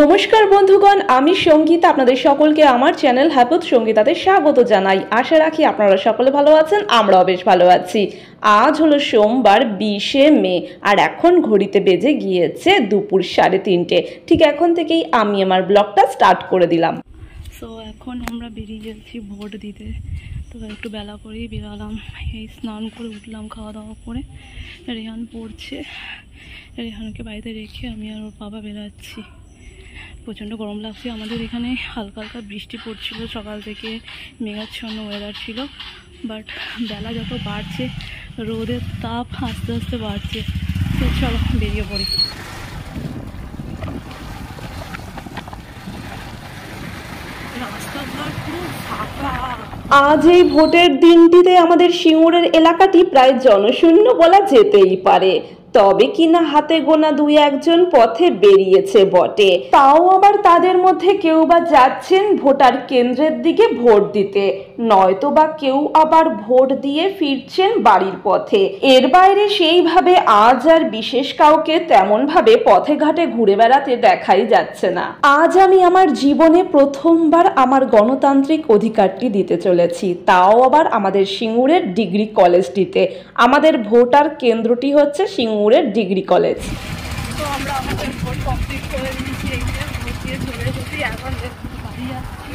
নমস্কার বন্ধুগণ, আমি সঙ্গীতা। আপনাদের সকলকে আমার চ্যানেল হ্যাপত সঙ্গীতাতে স্বাগত জানাই। আশা রাখি আপনারা সকলে ভালো আছেন, আমরাও বেশ ভালো আছি। আজ হলো সোমবার 20শে মে, আর এখন ঘড়িতে বেজে গিয়েছে দুপুর 3:30। ঠিক এখন থেকেই আমি আমার ব্লগটা স্টার্ট করে দিলাম। সো এখন আমরা বেরিয়ে যাচ্ছি ভোট দিতে। তো একটু বেলা করেই বেরালাম, এই স্নান করে উঠলাম, খাওয়া দাওয়া করে। রেহান পড়ছে, রেহানকে বাড়িতে রেখে আমি আর ওর বাবা বেরাচ্ছি। প্রচণ্ড গরম লাগছে। আমাদের এখানে হালকা হালকা বৃষ্টি পড়ছিল সকাল থেকে, মেঘাচ্ছন্ন ওয়েদার ছিল। বাট বেলা যত বাড়ছে রোদের তাপ আস্তে আস্তে বাড়ছে। তো চলো বেরিয়ে পড়ি। রাস্তাঘাট পুরো ফাঁকা। আজ এই ভোটের দিনটিতে আমাদের সিঙ্গুরের এলাকাটি প্রায় জনশূন্য বলা যেতেই পারে। তবে কিনা হাতে গোনা দুই একজন পথে বেরিয়েছে বটে, তাও আবার তাদের মধ্যে কেউ বা যাচ্ছেন ভোটার কেন্দ্রের দিকে ভোট দিতে, নয়তো বা কেউ আবার ভোট দিয়ে ফিরছেন বাড়ির পথে। এর বাইরে সেইভাবে আজ আর বিশেষ কাউকে তেমন ভাবে পথে ঘাটে ঘুরে বেড়াতে দেখাই যাচ্ছে না। আজ আমি আমার জীবনে প্রথমবার আমার গণতান্ত্রিক অধিকারটি দিতে চলেছি, তাও আবার আমাদের সিঙ্গুরের ডিগ্রি কলেজটিতে। আমাদের ভোটার কেন্দ্রটি হচ্ছে সিঙ্গুরের ডিগ্রি কলেজ। তো আমরা আমাদের ভোট কমপ্লিট করে দিয়েছি, এই যে ভোট দিয়ে চলে এসেছি। এখন বাড়ি যাচ্ছি,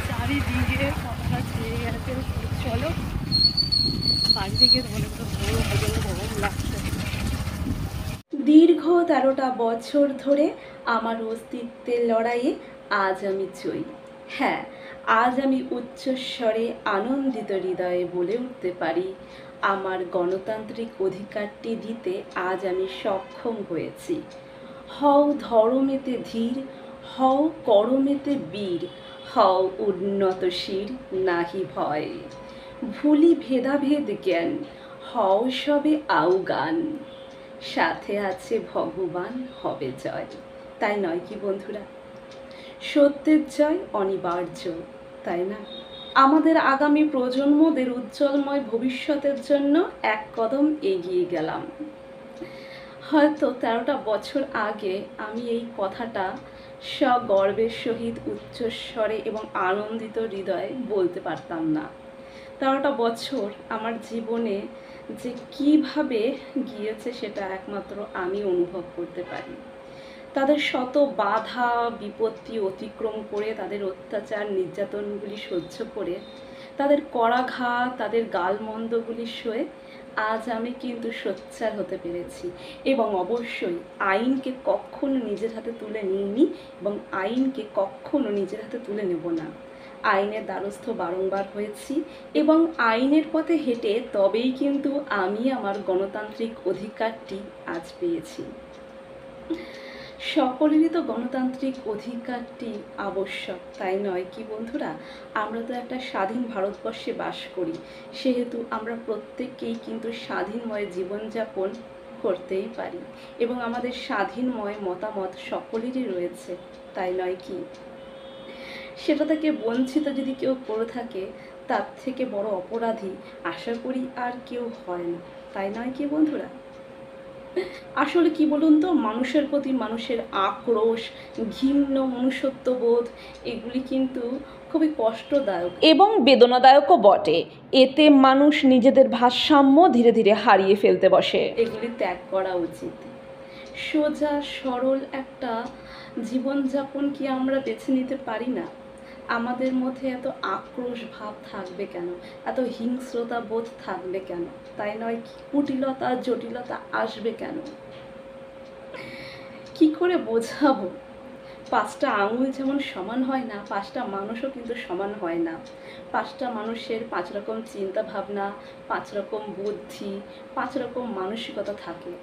চারিদিকে পতাকা ছেয়ে গেছে। চলো বাড়ি থেকে মনে করো গরম লাগছে। দীর্ঘ 13টা বছর ধরে আমার অস্তিত্বের লড়াইয়ে আজ আমি জয়ী। হ্যাঁ, আজ আমি উচ্চস্বরে আনন্দিত হৃদয়ে বলে উঠতে পারি, আমার গণতান্ত্রিক অধিকারটি দিতে আজ আমি সক্ষম হয়েছি। হও ধরমেতে ধীর, হও করমেতে বীর, হও উন্নত শির নাহি ভয়, ভুলি ভেদাভেদ জ্ঞান, হও সবে আউগান, সাথে আছে ভগবান হবে জয়। তাই নয় কি বন্ধুরা? সত্যের জয় অনিবার্য, তাই না? আমাদের আগামী প্রজন্মদের উজ্জ্বলময় ভবিষ্যতের জন্য এক কদম এগিয়ে গেলাম। হয়তো 13টা বছর আগে আমি এই কথাটা সগর্বের সহিত উচ্চস্বরে এবং আনন্দিত হৃদয়ে বলতে পারতাম না। 13টা বছর আমার জীবনে যে কিভাবে গিয়েছে সেটা একমাত্র আমি অনুভব করতে পারি। তাদের শত বাধা বিপত্তি অতিক্রম করে, তাদের অত্যাচার নির্যাতনগুলি সহ্য করে, তাদের করাঘাত, তাদের গালমন্দগুলি সয়ে আজ আমি কিন্তু সোচ্চার হতে পেরেছি। এবং অবশ্যই আইনকে কখনো নিজের হাতে তুলে নিইনি এবং আইনকে কখনো নিজের হাতে তুলে নেব না। আইনের দ্বারস্থ বারংবার হয়েছি এবং আইনের পথে হেঁটে তবেই কিন্তু আমি আমার গণতান্ত্রিক অধিকারটি আজ পেয়েছি। সকলেরই তো গণতান্ত্রিক অধিকারটি আবশ্যক, তাই নয় কি বন্ধুরা? আমরা তো একটা স্বাধীন ভারতবর্ষে বাস করি, সেহেতু আমরা প্রত্যেকেই কিন্তু স্বাধীনময় জীবনযাপন করতেই পারি এবং আমাদের স্বাধীনময় মতামত সকলেরই রয়েছে, তাই নয় কি? সেটা থেকে বঞ্চিত যদি কেউ করে থাকে, তার থেকে বড় অপরাধী আশা করি আর কেউ হয় না, তাই নয় কি বন্ধুরা? আসলে কি বলুন তো, মানুষের প্রতি মানুষের আক্রোশ, ঘৃণ্য মনুষ্যত্ববোধ, এগুলি কিন্তু খুবই কষ্টদায়ক এবং বেদনাদায়কও বটে। এতে মানুষ নিজেদের ভারসাম্য ধীরে ধীরে হারিয়ে ফেলতে বসে। এগুলি ত্যাগ করা উচিত। সোজা সরল একটা জীবনযাপন কি আমরা বেছে নিতে পারি না? আমাদের মধ্যে এত আক্রোশ ভাব থাকবে কেন? এত হিংস্রতা বোধ থাকবে কেন? তাই নয় কি? কুটিলতা জটিলতা আসবে কেন? কি করে বোঝাবো? 5টা আঙুল যেমন সমান হয় না, 5টা মানুষও কিন্তু সমান হয় না। 5টা মানুষের 5 রকম চিন্তা ভাবনা, 5 রকম বুদ্ধি, 5 রকম মানসিকতা থাকে।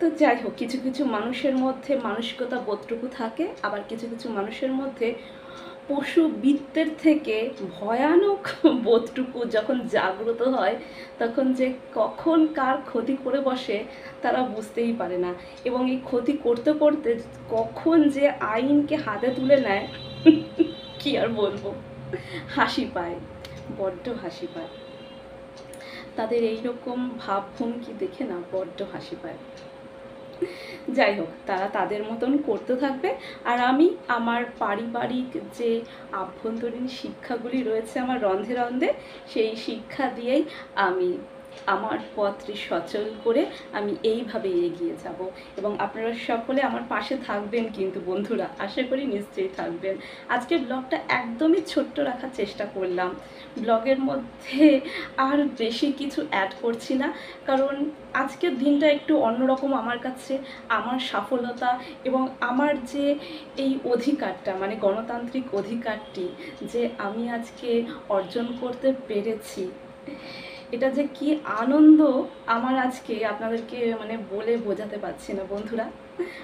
তো যাই হোক, কিছু কিছু মানুষের মধ্যে মানসিকতা বোধটুকু থাকে, আবার কিছু কিছু মানুষের মধ্যে পশুবৃত্তের থেকে ভয়ানক বোধটুকু যখন জাগ্রত হয়, তখন যে কখন কার ক্ষতি করে বসে তারা বুঝতেই পারে না। এবং এই ক্ষতি করতে করতে কখন যে আইনকে হাতে তুলে নেয় কি আর বলবো, হাসি পায়, বড্ড হাসি পায়। তাদের এইরকম ভাবভঙ্গি দেখে না বড্ড হাসি পায়। যাই হোক, তারা তাদের মতন করতে থাকবে, আর আমি আমার পারিবারিক যে আভ্যন্তরীণ শিক্ষাগুলি রয়েছে আমার রন্ধে রন্ধে, সেই শিক্ষা দিয়েই আমি আমার পথটি সচল করে আমি এইভাবে এগিয়ে যাব। এবং আপনারা সকলে আমার পাশে থাকবেন কিন্তু বন্ধুরা, আশা করি নিশ্চয়ই থাকবেন। আজকের ব্লগটা একদমই ছোট্ট রাখার চেষ্টা করলাম, ব্লগের মধ্যে আর বেশি কিছু অ্যাড করছি না, কারণ আজকের দিনটা একটু অন্যরকম আমার কাছে। আমার সফলতা এবং আমার যে এই অধিকারটা, মানে গণতান্ত্রিক অধিকারটি যে আমি আজকে অর্জন করতে পেরেছি, এটা যে কি আনন্দ আমার আজকে, আপনাদেরকে মানে বলে বোঝাতে পারছি না বন্ধুরা।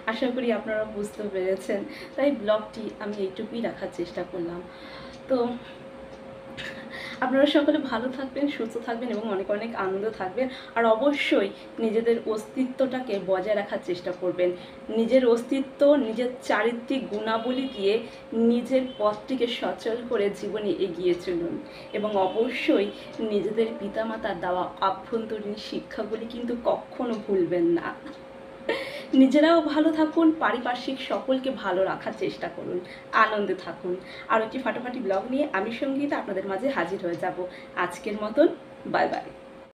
আশা করি আপনারা বুঝতে পেরেছেন। তাই ব্লগটি আমি এইটুকুই রাখার চেষ্টা করলাম। তো আপনারা সকলে ভালো থাকবেন, সুস্থ থাকবেন এবং অনেক অনেক আনন্দ থাকবেন। আর অবশ্যই নিজেদের অস্তিত্বটাকে বজায় রাখার চেষ্টা করবেন। নিজের অস্তিত্ব, নিজের চারিত্রিক গুণাবলী দিয়ে নিজের পথটিকে সচল করে জীবনে এগিয়ে চলুন। এবং অবশ্যই নিজেদের পিতামাতার দেওয়া আভ্যন্তরীণ শিক্ষাগুলি কিন্তু কখনো ভুলবেন না। নিজেরাও ভালো থাকুন, পারিপার্শ্বিক সকলকে ভালো রাখার চেষ্টা করুন, আনন্দে থাকুন। আর একটি ফাটাফাটি ব্লগ নিয়ে আমি সঙ্গীতা আপনাদের মাঝে হাজির হয়ে যাব। আজকের মতন বাই বাই।